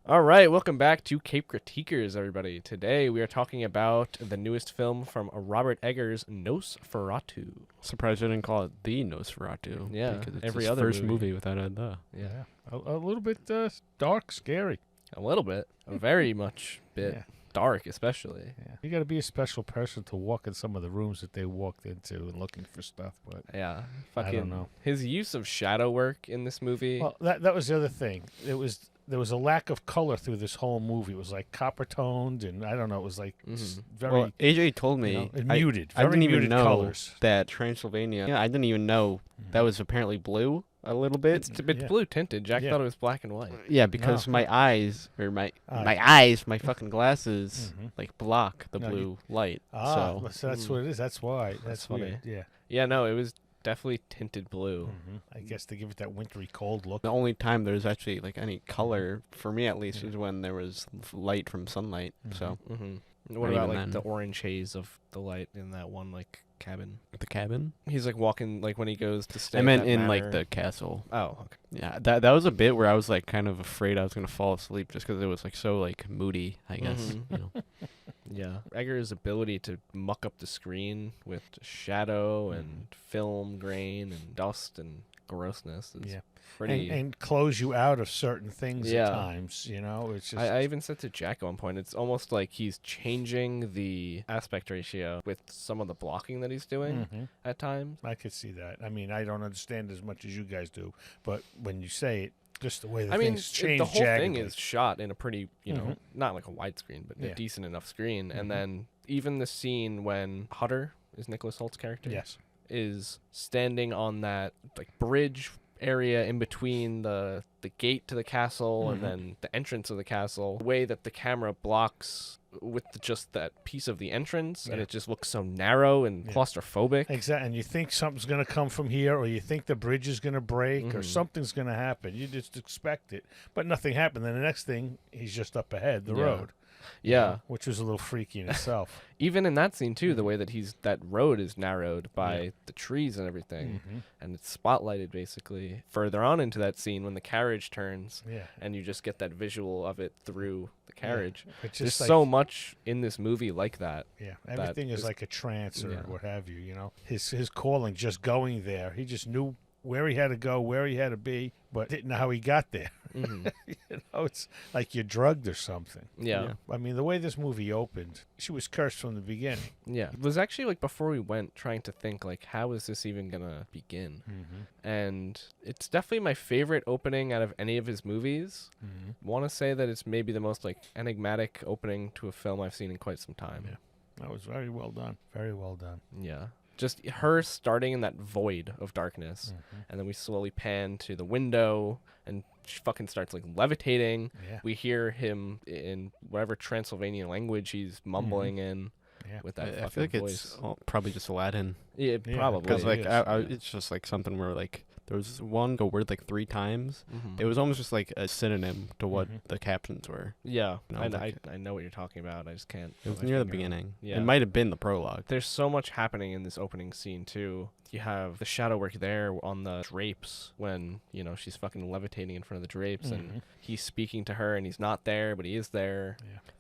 All right, welcome back to Cape Critiquers, everybody. Today we are talking about the newest film from Robert Eggers' Nosferatu. Surprised I didn't call it the Nosferatu. Yeah, because it's every his other first movie. movie without a the. Yeah, A little bit dark, scary. a little bit, a very much bit Yeah. dark, especially. Yeah. You got to be a special person to walk in some of the rooms that they walked into and looking for stuff. But Yeah, I fucking. don't know. His use of shadow work in this movie. Well, that was the other thing. There was a lack of color through this whole movie. It was like copper toned, and I don't know. It was like very Well, AJ told me and muted. I Very didn't even muted know colors. that Transylvania. Yeah, I didn't even know that was apparently blue a little bit. it's Yeah. blue tinted. Jack Yeah. thought it was black and white. Yeah, because No. my eyes or my Eyes. fucking glasses Mhm. like block the No, blue light. So So that's what it is. That's why. That's That's weird. funny. Yeah. Yeah, no, it was definitely tinted blue. I guess to give it that wintry cold look. the only time there's actually like any color for me at least Yeah. is when there was light from sunlight. So Mm-hmm. Not What about even like then. the orange haze of the light in that one like cabin? the cabin. He's like walking like when he goes to stay. I at meant that in like manor. the castle. Oh, okay. Yeah, that was a bit where I was like kind of afraid I was gonna fall asleep just because it was like so like moody. I guess Mhm. you know. Yeah, Eggers' ability to muck up the screen with shadow and film grain and dust and grossness is Yeah. pretty. And close you out of certain things Yeah. at times. You know, it's just. I even said to Jack at one point, it's almost like he's changing the aspect ratio with some of the blocking that he's doing Mhm. at times. I could see that. I mean, I don't understand as much as you guys do, but when you say it, just the way the I mean, things change the whole thing jaggedly. is shot in a pretty, Mhm. not like a widescreen, but a Yeah. decent enough screen. Mhm. And then even the scene when Hutter is Nicholas Holt's character. Yes. Is standing on that like bridge area in between the gate to the castle Mhm. and then the entrance of the castle. The way that the camera blocks with just that piece of the entrance and Yeah. it just looks so narrow and Yeah. claustrophobic. Exactly. And you think something's going to come from here, or you think the bridge is going to break, or Mhm. something's going to happen. You just expect it, but nothing happened. Then the next thing, he's just up ahead, the Yeah. road. you Yeah. know, which was a little freaky in itself. Even in that scene too, the Mhm. way that that road is narrowed by Yeah. the trees and everything. Mhm. And it's spotlighted basically further on into that scene when the carriage turns Yeah. and you just get that visual of it through the carriage. It's There's just like, so much in this movie like that. yeah, that everything is is- like a trance or yeah. what have you. You know, his calling, just going there. He just knew where he had to go, where he had to be, but didn't know how he got there. hmm You know, it's like you're drugged or something. Yeah. I mean, the way this movie opened, she was cursed from the beginning. Yeah. It was actually like before we went trying to think like how is this even gonna begin? Mm-hmm. And it's definitely my favorite opening out of any of his movies. Mm-hmm. Want to say that it's maybe the most like enigmatic opening to a film I've seen in quite some time. Yeah. That was very well done. Very well done. Yeah. Just her starting in that void of darkness, Mm-hmm. and then we slowly pan to the window, and she fucking starts like levitating. Yeah. We hear him in whatever Transylvanian language he's mumbling in Yeah. with that I fucking feel like voice. it's probably just Aladdin. Yeah, Yeah, probably. Because Well, like it is, yeah. it's just like something where like there was one go word like 3 times. Mhm. It was almost just like a synonym to what Mhm. the captions were. Yeah, No, I know what you're talking about. I just can't. It was put my near the finger on it. beginning. Yeah. It might have been the prologue. There's so much happening in this opening scene too. You have the shadow work there on the drapes when she's fucking levitating in front of the drapes, and Mhm. he's speaking to her, and he's not there, but he is there.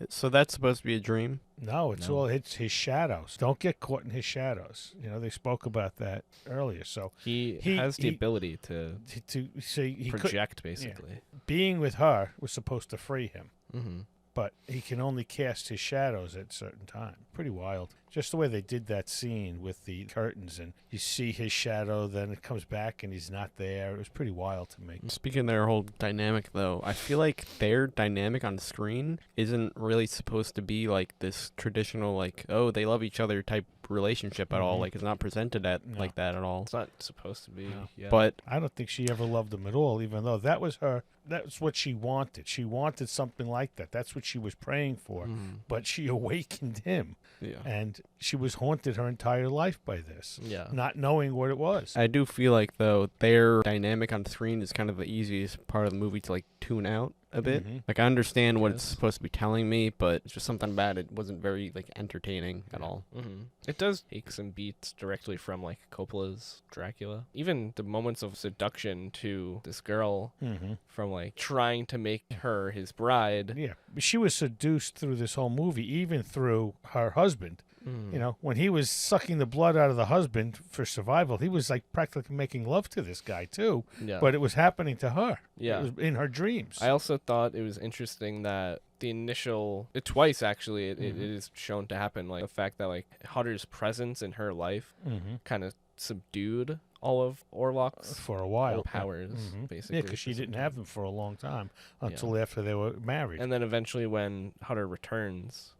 So that's supposed to be a dream. No, it's No. all it's his shadows. Don't get caught in his shadows. You know, they spoke about that earlier. So He He- has the he- ability to to say he could, project, basically. being with her was supposed to free him, Mm-hmm. but he can only cast his shadows at certain time. Pretty wild. Just the way they did that scene with the curtains, and you see his shadow, then it comes back and he's not there. It was pretty wild to me. Speaking of their whole dynamic, though, I feel like their dynamic on screen isn't really supposed to be like this traditional, like, oh, they love each other type relationship at all. Mhm. Like, it's not presented No. like that at all. It's not supposed to be. No. Yeah. But I don't think she ever loved him at all, even though that was her. That's what she wanted. She wanted something like that. That's what she was praying for. Mhm. But she awakened him, yeah, and she was haunted her entire life by this, Yeah. not knowing what it was. I do feel like though their dynamic on screen is kind of the easiest part of the movie to like tune out a bit. Mhm. Like I understand what it's Yes. supposed to be telling me, but it's just something about it wasn't very like entertaining at all. Mm-hmm. It does take some beats directly from like Coppola's Dracula. Even the moments of seduction to this girl Mm-hmm. from like trying to make her his bride. Yeah, she was seduced through this whole movie, even through her husband. You know, when he was sucking the blood out of the husband for survival, he was like practically making love to this guy too. Yeah. But it was happening to her. Yeah. It was in her dreams. I also thought it was interesting that the initial, twice actually, it is shown to happen. Like the fact that like Hutter's presence in her life kind of subdued all of Orlok's for a while powers, basically. Yeah, because she didn't have them for a long time until after they were married. And then eventually when Hutter returns,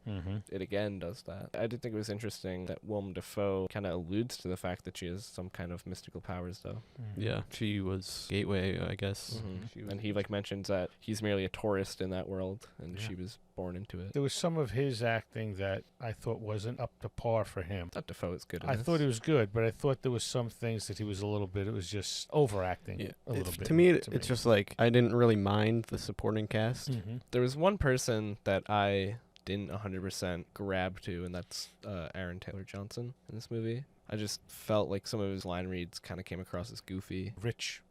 it again does that. I did think it was interesting that Willem Dafoe kind of alludes to the fact that she has some kind of mystical powers, though. Yeah, she was gateway, I guess. And he like mentions that he's merely a tourist in that world, and she was born into it. There was some of his acting that I thought wasn't up to par for him. I thought Dafoe was good in I this. thought he was good, but I thought there was some things that he was a little bit, it was just overacting a little bit. To me, it's just like, I didn't really mind the supporting cast. There was one person that I didn't 100% grab to, and that's Aaron Taylor Johnson in this movie. I just felt like some of his line reads kind of came across as goofy. Rich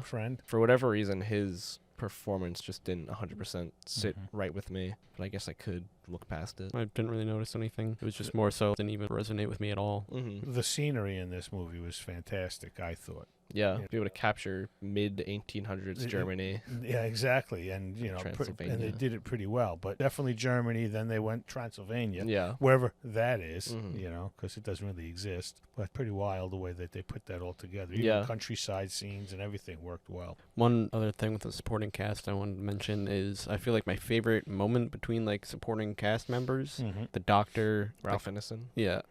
friend. For whatever reason, his performance just didn't 100% sit right with me, but I guess I could look past it. I didn't really notice anything. It was just more so, didn't even resonate with me at all. The scenery in this movie was fantastic, I thought. Yeah, be able to capture mid-1800s Germany. Yeah, exactly, and you know, and they did it pretty well. But definitely Germany. Then they went Transylvania, wherever that is, you know, because it doesn't really exist. But pretty wild the way that they put that all together. Even countryside scenes and everything worked well. One other thing with the supporting cast I wanted to mention is I feel like my favorite moment between like supporting cast members, the doctor, Ralph Ineson,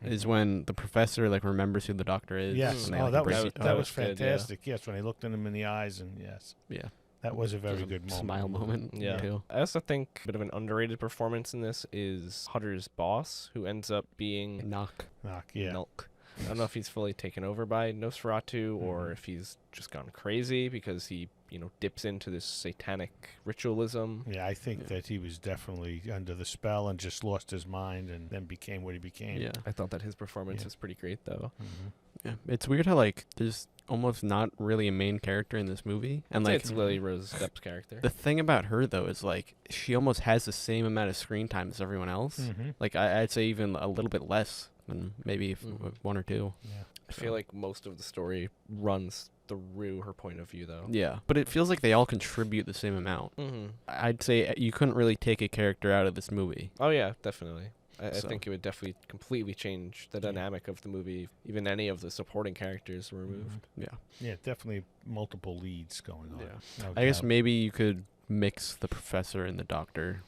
is when the professor like remembers who the doctor is. Yes, they, that was fantastic. Good, Yes, when he looked him in the eyes, and that was a very good moment. Smile moment. Yeah. I also think a bit of an underrated performance in this is Hutter's boss, who ends up being Knock. Nulk. I don't know if he's fully taken over by Nosferatu or if he's just gone crazy because he, you know, dips into this satanic ritualism. Yeah, I think that he was definitely under the spell and just lost his mind and then became what he became. Yeah, I thought that his performance was pretty great, though. Yeah, it's weird how like there's almost not really a main character in this movie, and like it's Lily-Rose Depp's character. The thing about her though is like she almost has the same amount of screen time as everyone else. Like I'd say even a little bit less than maybe one or two. Yeah, I feel like most of the story runs through her point of view, though. Yeah, but it feels like they all contribute the same amount. I'd say you couldn't really take a character out of this movie. Oh yeah, definitely. I think it would definitely completely change the dynamic of the movie, even any of the supporting characters were removed. Yeah, definitely multiple leads going on. No I guess maybe you could mix the professor and the doctor.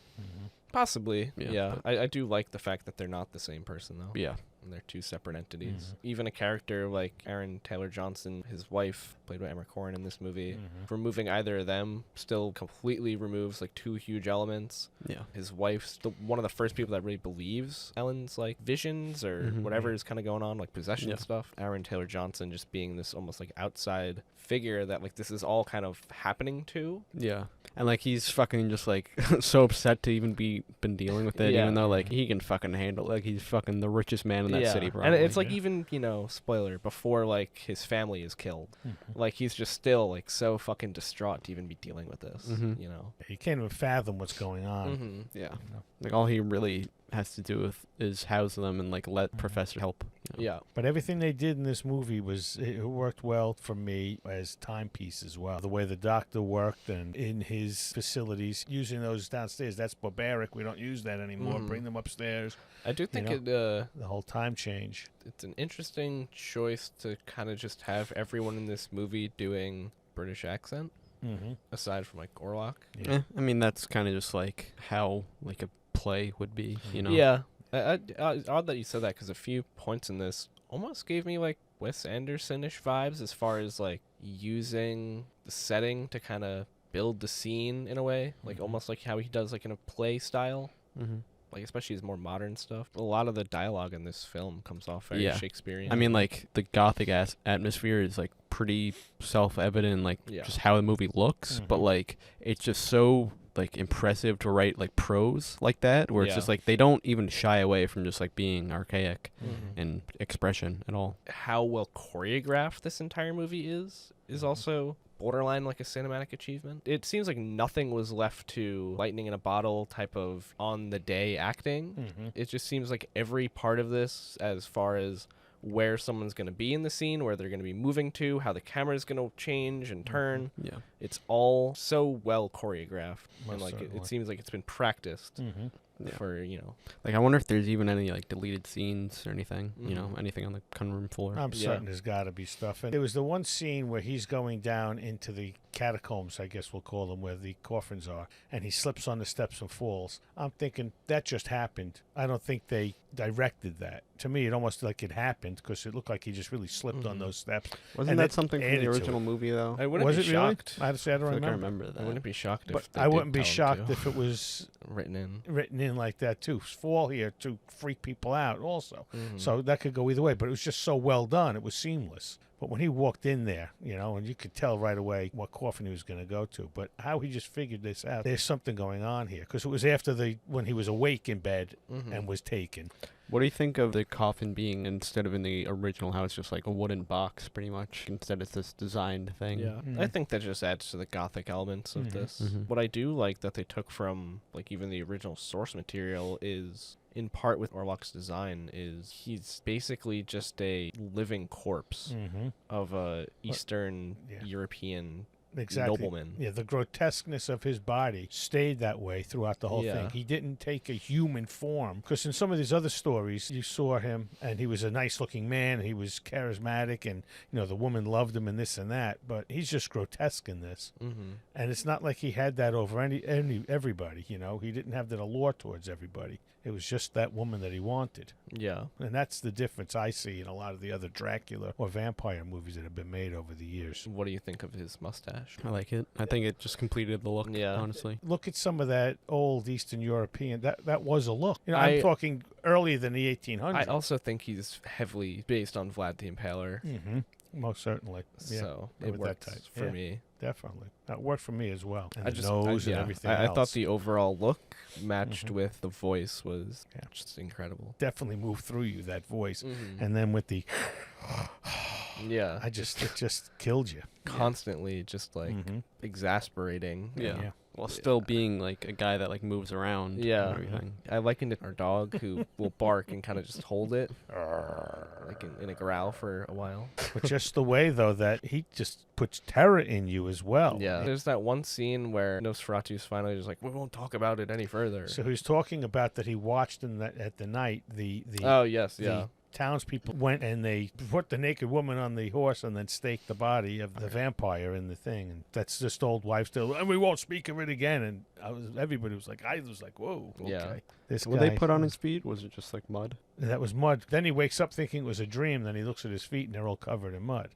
Possibly, yeah. I do like the fact that they're not the same person, though. Yeah. And they're two separate entities. Even a character like Aaron Taylor Johnson, his wife, played by Emma Corrin in this movie, removing either of them still completely removes like two huge elements. Yeah. His wife's one of the first people that really believes Ellen's like visions or whatever is kind of going on, like possession stuff. Aaron Taylor Johnson just being this almost like outside figure that like this is all kind of happening to. Yeah. And like he's fucking just like so upset to even been dealing with it, even though like he can fucking handle it. Like he's fucking the richest man in that city, probably. And it's like even, you know, spoiler, before like his family is killed, like he's just still like so fucking distraught to even be dealing with this, you know. He can't even fathom what's going on. Yeah. You know? Like all he really has to do with is house them and like let Professor help. You know? Yeah. But everything they did in this movie it worked well for me as timepiece as well. The way the doctor worked and in his facilities, using those downstairs, that's barbaric. We don't use that anymore. Bring them upstairs. I do think the whole time change. It's an interesting choice to kind of just have everyone in this movie doing British accent, aside from like Orlok. I mean that's kind of just like how like a play would be, you know. Yeah. Odd that you said that, because a few points in this almost gave me like Wes Anderson-ish vibes as far as like using the setting to kind of build the scene in a way, like almost like how he does like in a play style. Like especially his more modern stuff. A lot of the dialogue in this film comes off very Shakespearean. I mean, like the Gothic atmosphere is like pretty self-evident, like just how the movie looks. But like it's just so like impressive to write like prose like that, where it's just like they don't even shy away from just like being archaic and expression at all. How well choreographed this entire movie is also borderline like a cinematic achievement. It seems like nothing was left to lightning in a bottle type of on the day acting. It just seems like every part of this, as far as where someone's going to be in the scene, where they're going to be moving to, how the camera is going to change and turn. Yeah. It's all so well choreographed. And like certainly. it seems like it's been practiced Yeah. for, Like, I wonder if there's even any, like, deleted scenes or anything, you know, anything on the cutting room floor. I'm certain there's got to be stuff. And there was the one scene where he's going down into the catacombs, I guess we'll call them, where the coffins are, and he slips on the steps and falls. I'm thinking that just happened. I don't think they directed that. To me, it almost like it happened because it looked like he just really slipped on those steps. Wasn't that something from the original movie, though? I wouldn't Was be it shocked. really? I don't remember. that. I wouldn't be shocked But if they I did wouldn't be tell him shocked to. if it was written in like that too. Fall here to freak people out also. So that could go either way, but it was just so well done. It was seamless. But when he walked in there, and you could tell right away what coffin he was going to go to. But how he just figured this out, there's something going on here. Because it was after when he was awake in bed and was taken. What do you think of the coffin being, instead of in the original house, just like a wooden box, pretty much, instead of this designed thing? Yeah, I think that just adds to the Gothic elements of this. What I do like that they took from, like, even the original source material is, in part with Orlok's design, is he's basically just a living corpse of a Eastern European nobleman. Yeah, the grotesqueness of his body stayed that way throughout the whole thing. He didn't take a human form. Because in some of these other stories, you saw him, and he was a nice-looking man, and he was charismatic, and, the woman loved him and this and that. But he's just grotesque in this. And it's not like he had that over everybody, He didn't have that allure towards everybody. It was just that woman that he wanted. Yeah. And that's the difference I see in a lot of the other Dracula or vampire movies that have been made over the years. What do you think of his mustache? I like it. I think it just completed the look, honestly. Look at some of that old Eastern European. That was a look. I'm talking earlier than the 1800s. I also think he's heavily based on Vlad the Impaler. Most certainly. Yeah. So it works for me. Definitely. That worked for me as well. And the nose and everything else. I thought the overall look matched with the voice was just incredible. Definitely moved through you, that voice. And then with the... it just killed you. Constantly just like exasperating. Yeah. While still being like a guy that like moves around and everything. I likened it to our dog who will bark and kind of just hold it like in a growl for a while. But just the way, though, that he just puts terror in you as well. Yeah. There's that one scene where Nosferatu's finally just like, we won't talk about it any further. So he's talking about that he watched at the night the oh, yes, yeah. Townspeople went and they put the naked woman on the horse and then staked the body of the vampire in the thing. And that's just old wife still, and we won't speak of it again. And everybody was like, whoa, okay. Yeah. This What guy, they put on his feet? Was it just like mud? That was mud. Then he wakes up thinking it was a dream. Then he looks at his feet and they're all covered in mud.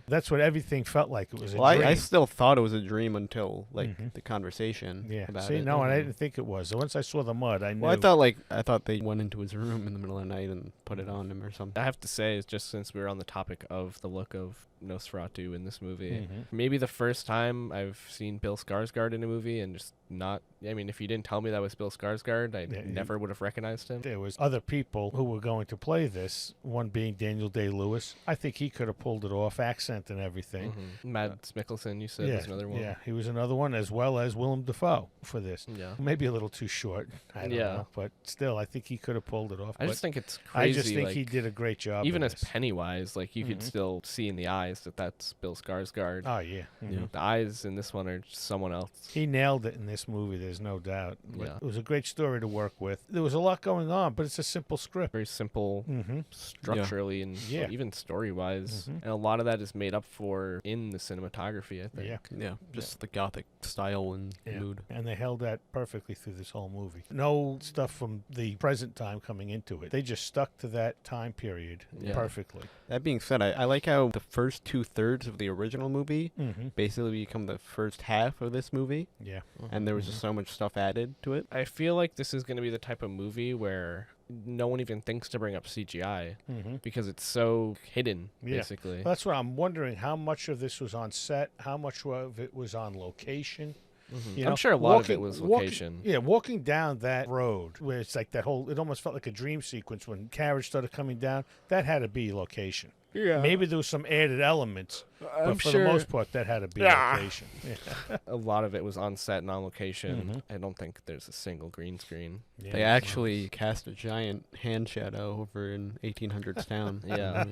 That's what everything felt like. It was a dream. I still thought it was a dream until like the conversation about See, it. no, and I didn't think it was. So once I saw the mud, I knew. Well, I thought they went into his room in the middle of the night and put it on him or something. I have to say, just since we were on the topic of the look of Nosferatu in this movie, maybe the first time I've seen Bill Skarsgård in a movie and just not... I mean, if you didn't tell me that was Bill Skarsgård, I never would have recognized him. There was other people who were going to play this, one being Daniel Day-Lewis. I think he could have pulled it off, accent and everything. Mads Mikkelsen, you said, was another one. Yeah, he was another one, as well as Willem Dafoe for this. Yeah. Maybe a little too short, I don't know. But still, I think he could have pulled it off. I just think it's crazy. I just think he did a great job. Even as Pennywise, like, you could still see in the eyes that that's Bill Skarsgård. Oh, yeah. The eyes in this one are just someone else. He nailed it in this movie, there's no doubt. Yeah. It was a great story to work with. There was a lot going on, but it's a simple script. Very simple structurally and even story-wise. And a lot of that is made up for in the cinematography, I think. Yeah, just the Gothic style and mood. And they held that perfectly through this whole movie. No stuff from the present time coming into it. They just stuck to that time period perfectly. That being said, I like how the first 2/3 of the original movie basically become the first half of this movie. Yeah. And there was just so much stuff added to it. I feel like this is going to be the type of movie where no one even thinks to bring up CGI because it's so hidden, basically. Well, that's what I'm wondering. How much of this was on set? How much of it was on location? Mm-hmm. You know, I'm sure a lot of it was location. Walking down that road where it's like that whole, it almost felt like a dream sequence when carriage started coming down. That had to be location. Yeah. Maybe there was some added elements, I'm but for sure the most part, that had to be location. Yeah. a lot of it was on set and on location. I don't think there's a single green screen. Yeah, They actually cast a giant hand shadow over in 1800s town. Yeah.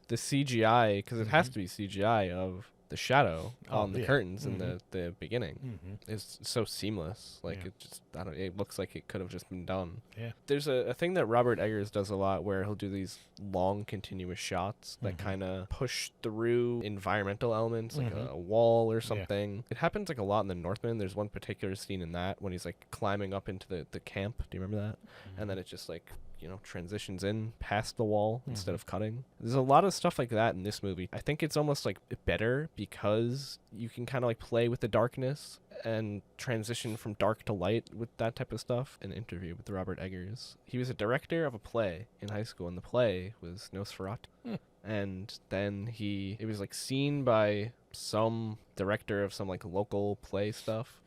The CGI, because it has to be CGI of the shadow on the curtains in the beginning is so seamless. Like it just, it looks like it could have just been done. Yeah. There's a thing that Robert Eggers does a lot where he'll do these long continuous shots that kind of push through environmental elements, like a wall or something. It happens like a lot in The Northman. There's one particular scene in that when he's like climbing up into the camp. Do you remember that? And then it just like, transitions in past the wall instead of cutting. There's a lot of stuff like that in this movie. I think it's almost like better because you can kind of like play with the darkness and transition from dark to light with that type of stuff. An interview with Robert Eggers. He was a director of a play in high school, and the play was Nosferatu. And then it was like seen by some director of some like local play stuff.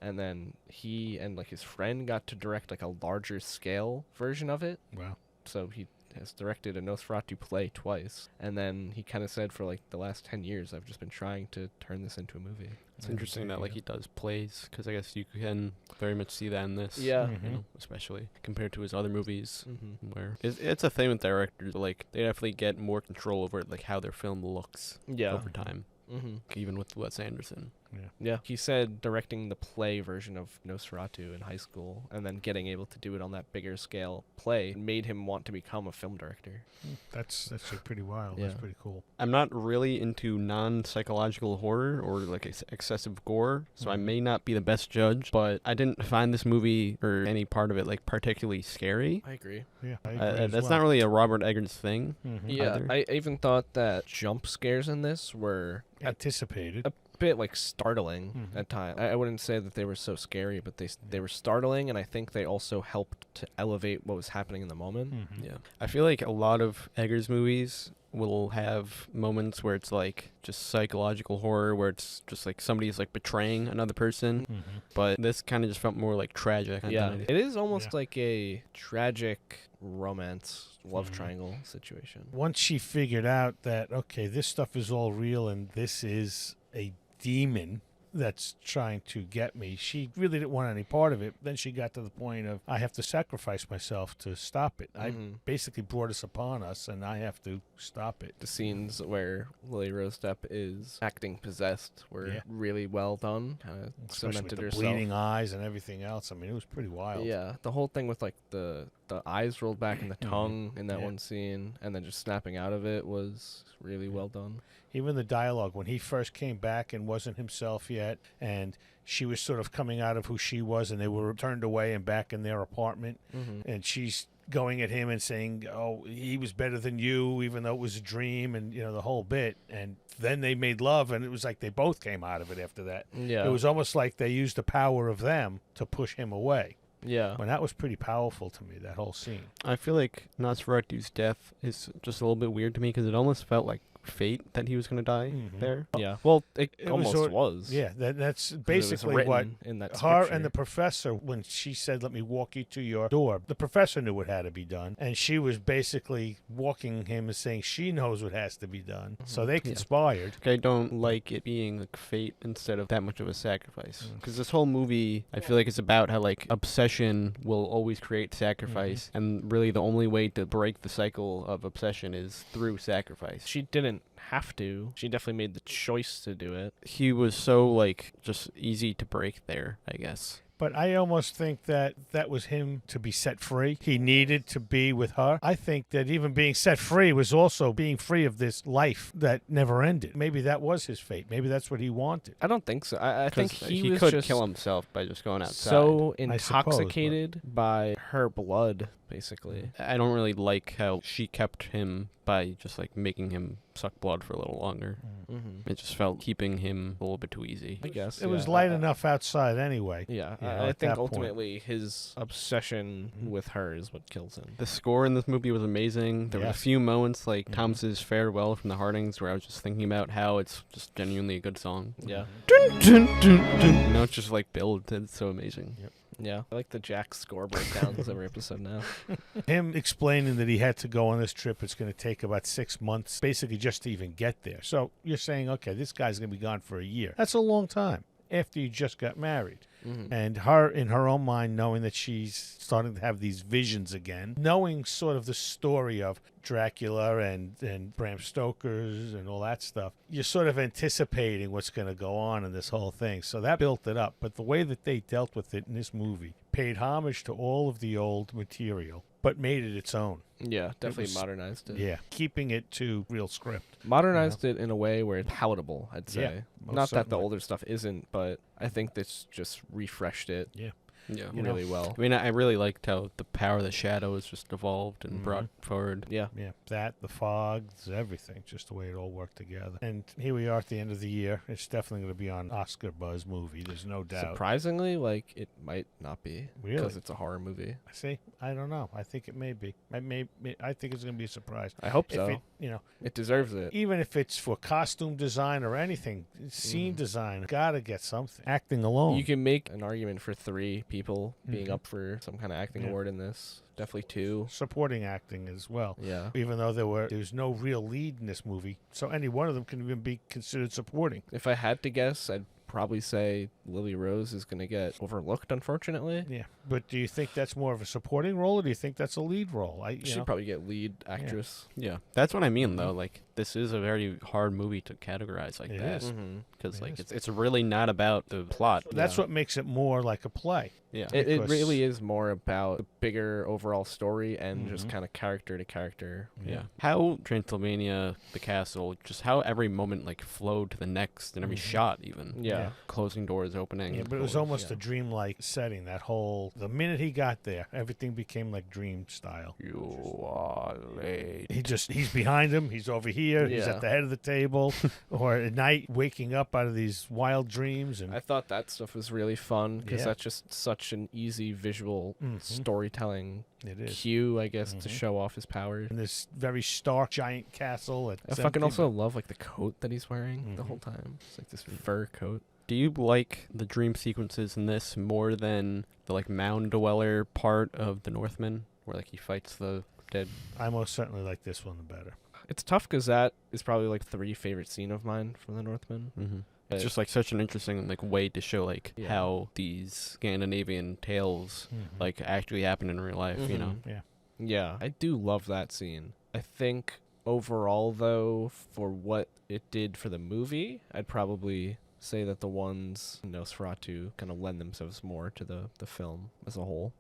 And then he and like his friend got to direct like a larger scale version of it. Wow. So he has directed a Nosferatu play twice. And then he kind of said for like the last 10 years, I've just been trying to turn this into a movie. It's interesting that like he does plays, because I guess you can very much see that in this. Yeah. Especially compared to his other movies, where it's a thing with directors. Like they definitely get more control over like how their film looks over time. Even with Wes Anderson. Yeah. He said directing the play version of Nosferatu in high school and then getting able to do it on that bigger scale play made him want to become a film director. That's actually pretty wild. Yeah. That's pretty cool. I'm not really into non-psychological horror or like excessive gore, so I may not be the best judge, but I didn't find this movie or any part of it like particularly scary. I agree. Yeah, I agree that's not really a Robert Eggers thing. Yeah, either. I even thought that jump scares in this were anticipated. A bit like startling at times. I wouldn't say that they were so scary, but they were startling, and I think they also helped to elevate what was happening in the moment. Yeah, I feel like a lot of Eggers movies will have moments where it's like just psychological horror, where it's just like somebody's like betraying another person, but this kind of just felt more like tragic. Yeah, it is almost like a tragic romance love triangle situation. Once she figured out that, okay, this stuff is all real and this is a demon that's trying to get me, she really didn't want any part of it. Then she got to the point of, I have to sacrifice myself to stop it. I basically brought this upon us and I have to stop it. The scenes where Lily-Rose Depp is acting possessed were really well done. Kind of cemented with the herself. bleeding eyes and everything else. I mean, it was pretty wild. Yeah, the whole thing with like the eyes rolled back and the tongue in that one scene and then just snapping out of it was really well done. Even the dialogue when he first came back and wasn't himself yet, and she was sort of coming out of who she was, and they were turned away and back in their apartment, and she's going at him and saying, oh, he was better than you, even though it was a dream, and the whole bit. And then they made love, and it was like they both came out of it after that. Yeah, it was almost like they used the power of them to push him away. Yeah. And that was pretty powerful to me, that whole scene. I feel like Nosferatu's death is just a little bit weird to me, because it almost felt like fate that he was going to die there. Yeah. Well, it almost was. Yeah, that's basically what in that her scripture. and the professor, when she said, let me walk you to your door, the professor knew what had to be done. And she was basically walking him and saying she knows what has to be done. So they conspired. I don't like it being like fate instead of that much of a sacrifice. Because this whole movie, I feel like it's about how like obsession will always create sacrifice. And really the only way to break the cycle of obsession is through sacrifice. She didn't have to. She definitely made the choice to do it. He was so like just easy to break there, I guess. But I almost think that was him to be set free. He needed to be with her. I think that even being set free was also being free of this life that never ended. Maybe that was his fate. Maybe that's what he wanted. I don't think so. I think he was could just kill himself by just going outside. so intoxicated by her blood, basically. I don't really like how she kept him by just like making him suck blood for a little longer. Mm-hmm. It just felt keeping him a little bit too easy. I guess It was light enough outside anyway. Yeah, You know, I at think that point. ultimately his obsession with her is what kills him. The score in this movie was amazing. There were a Yes. few moments like Thomas's Farewell from the Hardings where I was just thinking about how it's just genuinely a good song. Yeah. Dun, dun, dun, dun. You know, it's just like built. It's so amazing. Yep. Yeah, I like the Jack score breakdowns every episode now. Him explaining that he had to go on this trip, it's going to take about 6 months, basically just to even get there. So you're saying, okay, this guy's going to be gone for a year. That's a long time after you just got married. Mm-hmm. And her, in her own mind, knowing that she's starting to have these visions again, knowing sort of the story of Dracula and Bram Stoker's and all that stuff, you're sort of anticipating what's going to go on in this whole thing. So that built it up. But the way that they dealt with it in this movie paid homage to all of the old material, but made it its own. Yeah, definitely modernized it. Yeah, keeping it to real script. Modernized it in a way where it's palatable, I'd say. Yeah, most Not that the certainly. older stuff isn't, but I think this just refreshed it Yeah. really well. I mean, I really liked how the power of the shadows just evolved and brought forward. Yeah. Yeah, that, the fogs, everything, just the way it all worked together. And here we are at the end of the year. It's definitely going to be on Oscar buzz movie. There's no doubt. Surprisingly, like, it might not be. Really? Because it's a horror movie. See, I don't know. I think it may be. I think it's going to be a surprise. I hope If so. it, you know, It deserves it. even if it's for costume design or anything, scene design, gotta get something. Acting alone. You can make an argument for 3 people being up for some kind of acting award in this. Definitely 2. Supporting acting as well. Yeah. Even though there's no real lead in this movie, so any one of them can even be considered supporting. If I had to guess, I'd probably say Lily-Rose is going to get overlooked, unfortunately. Yeah, but do you think that's more of a supporting role, or do you think that's a lead role? She'd probably get lead actress. Yeah, that's what I mean, though. Like, this is a very hard movie to categorize like It that. is. Because, It like, is. it's really not about the plot. That's what makes it more like a play. Yeah. It Because- really is more about the bigger overall story and just kind of character to character. Yeah. How Transylvania, the castle, just how every moment like flowed to the next and every shot even. Yeah. Closing doors opening. Yeah, but it was almost a dreamlike setting. The minute he got there, everything became like dream style. You are late. He's behind him. He's over here. He's Yeah. at the head of the table, or at night waking up out of these wild dreams. And I thought that stuff was really fun because Yeah. that's just such an easy visual storytelling it is. cue, I guess, to show off his powers. And this very stark giant castle. I fucking also love like the coat that he's wearing the whole time. It's like this fur coat. Do you like the dream sequences in this more than the like mound dweller part of the Northman, where like he fights the dead? I most certainly like this one the better. It's tough because that is probably like 3 favorite scene of mine from the Northman. Mm-hmm. But- It's just like such an interesting like way to show like Yeah. how these Scandinavian tales like actually happen in real life. You know. Yeah. Yeah, I do love that scene. I think overall, though, for what it did for the movie, I'd probably say that the ones in Nosferatu kind of lend themselves more to the film as a whole.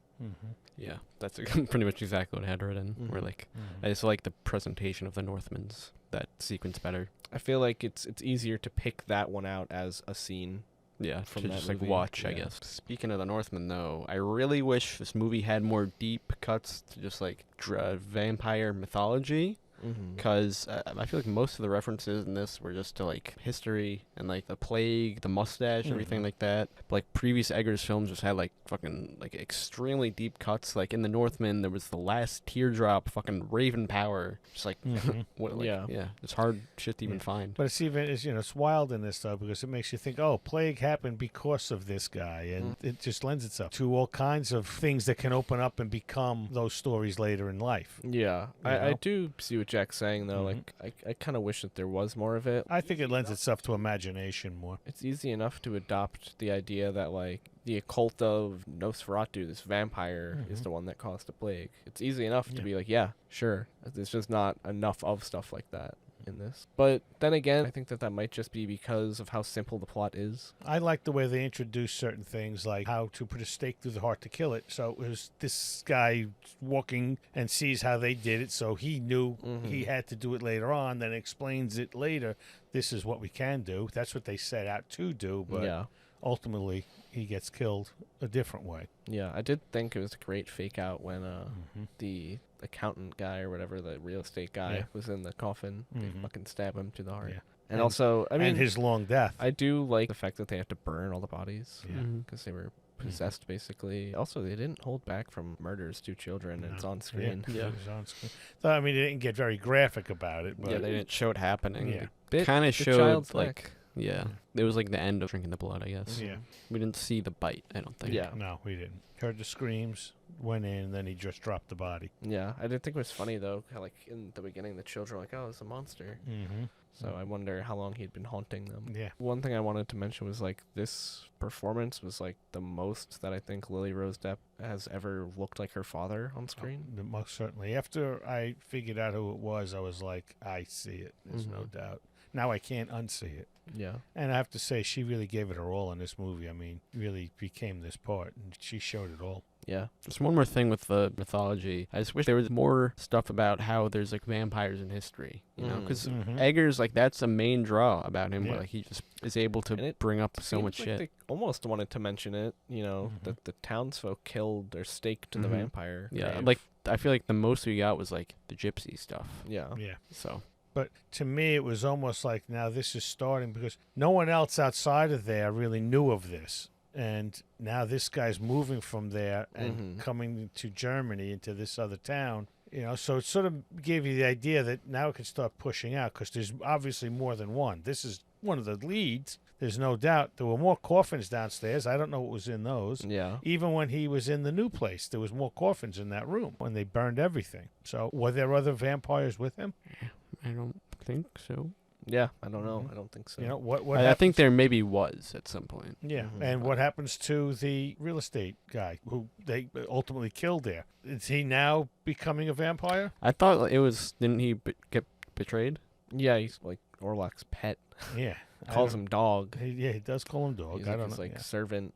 Yeah, that's pretty much exactly what I had written. Where like I just like the presentation of the Northman's that sequence better. I feel like it's easier to pick that one out as a scene. Yeah, From to that just movie, like watch, I yeah. guess. Speaking of the Northman, though, I really wish this movie had more deep cuts to just like vampire mythology. Because I feel like most of the references in this were just to like history and like the plague, the mustache, everything like that. But like previous Eggers films just had like fucking like extremely deep cuts. Like in The Northman, there was the last teardrop, fucking Raven power. Just like, what, like Yeah. it's hard shit to even find. But it's wild in this though, because it makes you think, oh, plague happened because of this guy, and it just lends itself to all kinds of things that can open up and become those stories later in life. Yeah, You I know? do see what Jack's saying, though. Like, I kind of wish that there was more of it. I think it lends itself to imagination more. It's easy enough to adopt the idea that, like, the occult of Nosferatu, this vampire, is the one that caused the plague. It's easy enough to be like, yeah, sure. There's just not enough of stuff like that in this. But then again, I think that might just be because of how simple the plot is. I like the way they introduce certain things, like how to put a stake through the heart to kill it. So it was this guy walking and sees how they did it, so he knew he had to do it later on, then explains it later. This is what we can do. That's what they set out to do, but Yeah. ultimately he gets killed a different way. Yeah, I did think it was a great fake out when the accountant guy or whatever, the real estate guy, was in the coffin. They fucking stab him to the heart. Yeah. And also, I mean, and his long death. I do like the fact that they have to burn all the bodies Yeah. because they were possessed, basically. Also, they didn't hold back from murders to children. And it's on screen. Yeah, it was on screen. So, I mean, they didn't get very graphic about it. But Yeah, they didn't show it happening. Yeah. They kind the of showed child's like. neck. Yeah. It was like the end of drinking the blood, I guess. Yeah. We didn't see the bite, I don't think. Yeah. No, we didn't. Heard the screams, went in, and then he just dropped the body. Yeah, I did think it was funny, though. How, like, in the beginning, the children were like, oh, it's a monster. Mm-hmm. So I wonder how long he'd been haunting them. Yeah. One thing I wanted to mention was, like, this performance was, like, the most that I think Lily-Rose Depp has ever looked like her father on screen. Oh, most certainly. After I figured out who it was, I was like, I see it. There's no doubt. Now I can't unsee it. Yeah. And I have to say, she really gave it her all in this movie. I mean, really became this part, and she showed it all. Yeah. Just one more thing with the mythology. I just wish there was more stuff about how there's like vampires in history, you know? Because Eggers, like, that's a main draw about him, where like he just is able to bring up so much like shit. They almost wanted to mention it, you know, that the townsfolk killed or staked the vampire. Yeah, grave. like I feel like the most we got was like the gypsy stuff. Yeah. Yeah. So. But to me, it was almost like, now this is starting, because no one else outside of there really knew of this. And now this guy's moving from there and coming to Germany, into this other town. You know, so it sort of gave you the idea that now it can start pushing out, because there's obviously more than one. This is one of the leads. There's no doubt. There were more coffins downstairs. I don't know what was in those. Yeah. Even when he was in the new place, there was more coffins in that room when they burned everything. So were there other vampires with him? I don't think so. Yeah, I don't know. I don't think so. You know, what I think there maybe was at some point. Yeah, and what happens to the real estate guy who they ultimately killed there? Is he now becoming a vampire? I thought it was, didn't he get betrayed? Yeah, he's like Orlok's pet. Yeah. Calls him dog. He does call him dog. He's I like don't his, know. like, servant,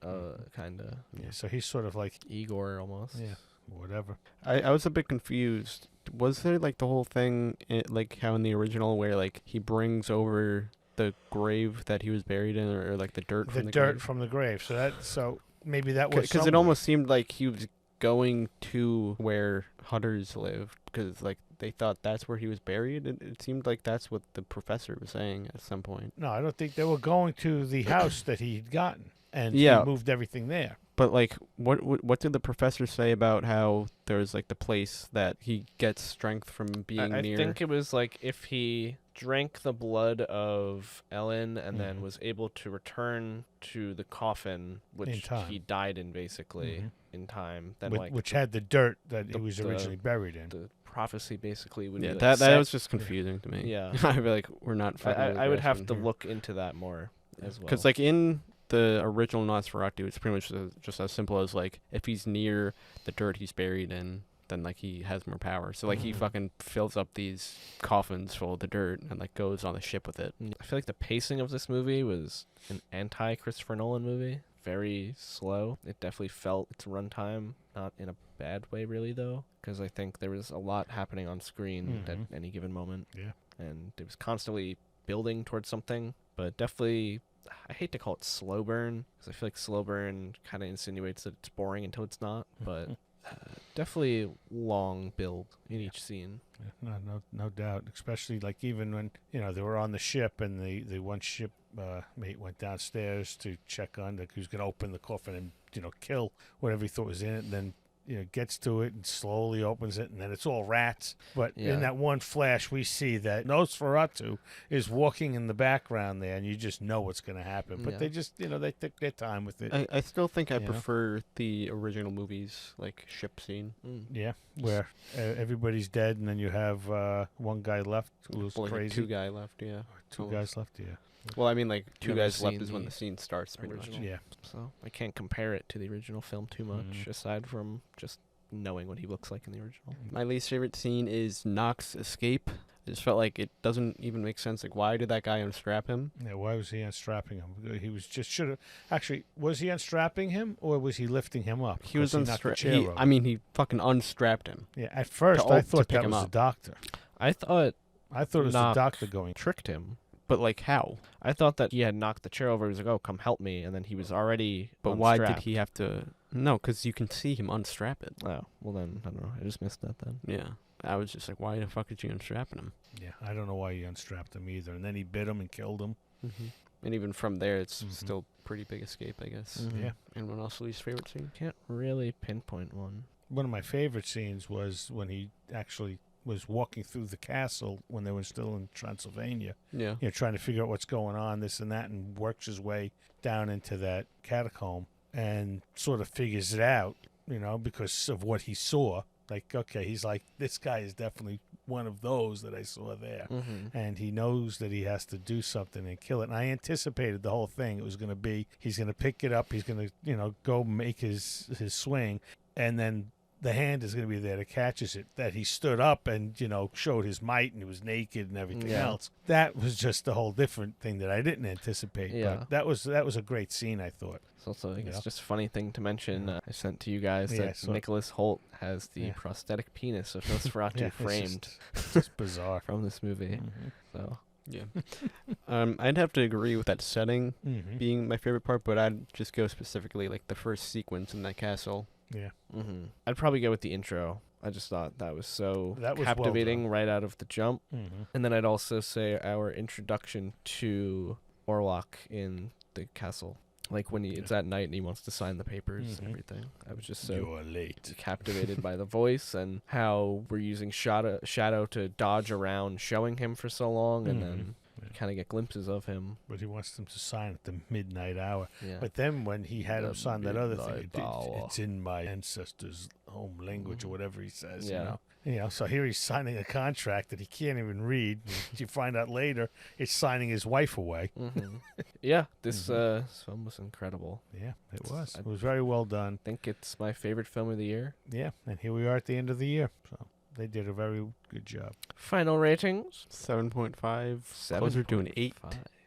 kind of. Yeah, so he's sort of like Igor almost. Yeah, whatever. I was a bit confused. Was there like the whole thing, like how in the original, where like he brings over the grave that he was buried in, or like the dirt from the dirt grave? from the grave. So maybe that was because it almost seemed like he was going to where Hutters lived, because like they thought that's where he was buried. It seemed like that's what the professor was saying at some point. No, I don't think they were going to the house that he'd gotten, and he moved everything there. But like, what did the professor say about how there's like the place that he gets strength from being near? I think it was like if he drank the blood of Ellen and then was able to return to the coffin, which he died in, basically in time. Then which had the dirt that he was originally buried in. The prophecy basically would be like that was just confusing to me. Yeah, I feel like we're not. I would have to look into that more as well. Because like in the original Nosferatu, it's pretty much just as simple as like if he's near the dirt he's buried in, then like he has more power. So like he fucking fills up these coffins full of the dirt and like goes on the ship with it. I feel like the pacing of this movie was an anti-Christopher Nolan movie. Very slow. It definitely felt its runtime, not in a bad way really though, because I think there was a lot happening on screen at any given moment. Yeah. And it was constantly building towards something, but definitely, I hate to call it slow burn, because I feel like slow burn kind of insinuates that it's boring until it's not, but definitely long build in each scene. Yeah, no doubt. Especially like even when they were on the ship and the one ship mate went downstairs to check on who's going to open the coffin and kill whatever he thought was in it, and then gets to it and slowly opens it, and then it's all rats. But in that one flash, we see that Nosferatu is walking in the background there, and you just know what's going to happen. But they just, they took their time with it. I still think I prefer the original movie's like ship scene. Yeah, where everybody's dead, and then you have one guy left who was crazy. Two guys left, yeah. Two guys left, yeah. Well, I mean, like two Never guys left seen is when the the scene starts, pretty much. original. Yeah. So I can't compare it to the original film too much, aside from just knowing what he looks like in the original. My least favorite scene is Knox escape. I just felt like it doesn't even make sense. Like, why did that guy unstrap him? Yeah, why was he unstrapping him? He was just should have actually. Was he unstrapping him or was he lifting him up? He was unstrapping. I mean, he fucking unstrapped him. Yeah, at first I thought that was the doctor. I thought it was the doctor going. tricked him But like how? I thought that he had knocked the chair over. He was like, "Oh, come help me," and then he was already. But why did unstrapped. he have to? No, because you can see him unstrap it. Oh, well then I don't know. I just missed that then. Yeah, I was just like, why the fuck did you unstrapping him? Yeah, I don't know why he unstrapped him either. And then he bit him and killed him. Mm-hmm. And even from there, it's still pretty big escape, I guess. Mm-hmm. Yeah. Anyone else's least favorite scene? Can't really pinpoint one. One of my favorite scenes was when he actually was walking through the castle when they were still in Transylvania. Yeah. You know, trying to figure out what's going on, this and that, and works his way down into that catacomb and sort of figures it out, you know, because of what he saw. Like, okay, he's like, this guy is definitely one of those that I saw there. Mm-hmm. And he knows that he has to do something and kill it. And I anticipated the whole thing. It was going to be, he's going to pick it up, he's going to, you know, go make his swing, and then the hand is going to be there that catches it. That he stood up and, you know, showed his might and he was naked and everything else. That was just a whole different thing that I didn't anticipate. Yeah. But that was a great scene, I thought. It's also, I guess, just a funny thing to mention. I sent to you guys that so Nicholas Hoult has the prosthetic penis of Nosferatu framed. It's just bizarre. From this movie. Mm-hmm. So yeah. I'd have to agree with that setting being my favorite part, but I'd just go specifically like the first sequence in that castle. Yeah. Mm-hmm. I'd probably go with the intro. I just thought that was so captivating well right out of the jump. Mm-hmm. And then I'd also say our introduction to Orlok in the castle. Like when it's at night and he wants to sign the papers and everything. I was just so You're late. captivated by the voice and how we're using shadow to dodge around, showing him for so long, and then kind of get glimpses of him. But he wants them to sign at the midnight hour. Yeah. But then when he had him sign that other thing, hour. it's in my ancestors' home language or whatever he says. Yeah. You know, so here he's signing a contract that he can't even read. You find out later it's signing his wife away. Yeah, this film was incredible. Yeah, it was. It was very well done. I think it's my favorite film of the year. Yeah, and here we are at the end of the year. So they did a very good job. Final ratings? 7.5. Closer to an 8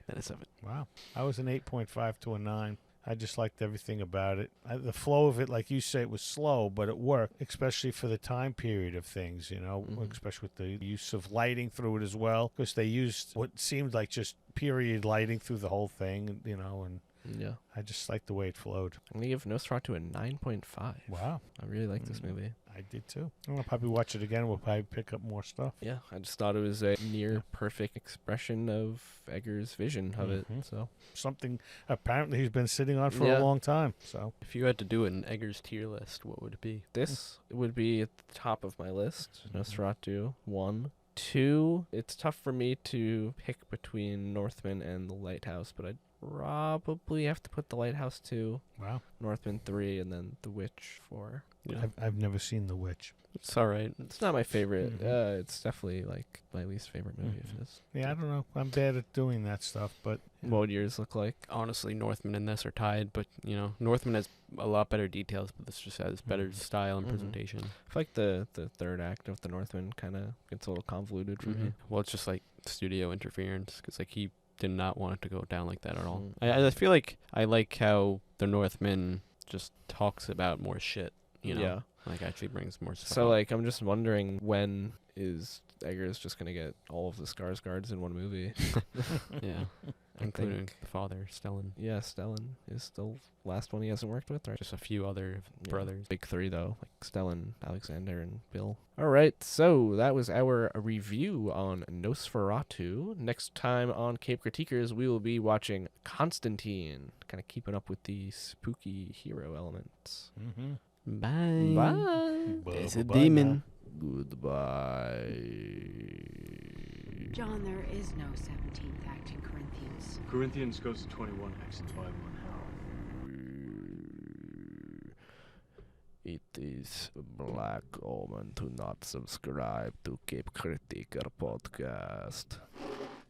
than a 7. Wow. I was an 8.5 to a 9. I just liked everything about it. The flow of it, like you say, it was slow, but it worked, especially for the time period of things, you know, especially with the use of lighting through it as well, because they used what seemed like just period lighting through the whole thing, you know, and yeah, I just liked the way it flowed. I'm going to give Nosferatu a 9.5. Wow. I really like this movie. I did too. I'll probably watch it again. We'll probably pick up more stuff. Yeah, I just thought it was a near perfect expression of Egger's vision of it. So something apparently he's been sitting on for a long time. So if you had to do an Eggers tier list, what would it be? This would be at the top of my list. Nosferatu 1. 2, it's tough for me to pick between Northman and The Lighthouse, but I'd probably have to put The Lighthouse 2. Wow. Northman 3, and then The Witch 4. Yeah. I've never seen The Witch. It's all right. It's not my favorite. It's definitely like my least favorite movie of his. Yeah, I don't know. I'm bad at doing that stuff, but what would yours look like? Honestly, Northman and this are tied, but you know, Northman has a lot better details, but this just has better style and presentation. I feel like the third act of the Northman kind of gets a little convoluted for me. Well, it's just like studio interference, because like he did not want it to go down like that at all. I feel like I like how the Northman just talks about more shit. You know? Yeah. Like actually brings more stuff. So like I'm just wondering, when is Eggers just gonna get all of the Skarsgårds in one movie? Yeah. Including the father, Stellan. Yeah, Stellan is the last one he hasn't worked with, right? Just a few other brothers. Big three though, like Stellan, Alexander, and Bill. Alright, so that was our review on Nosferatu. Next time on Cape Critiquers, we will be watching Constantine, kind of keeping up with the spooky hero elements. Bye. Bye. There's a demon. Goodbye. John, there is no 17th act in Corinthians. Corinthians goes to 21 acts in the Bible. It is black omen to not subscribe to Cape Critiquer podcast.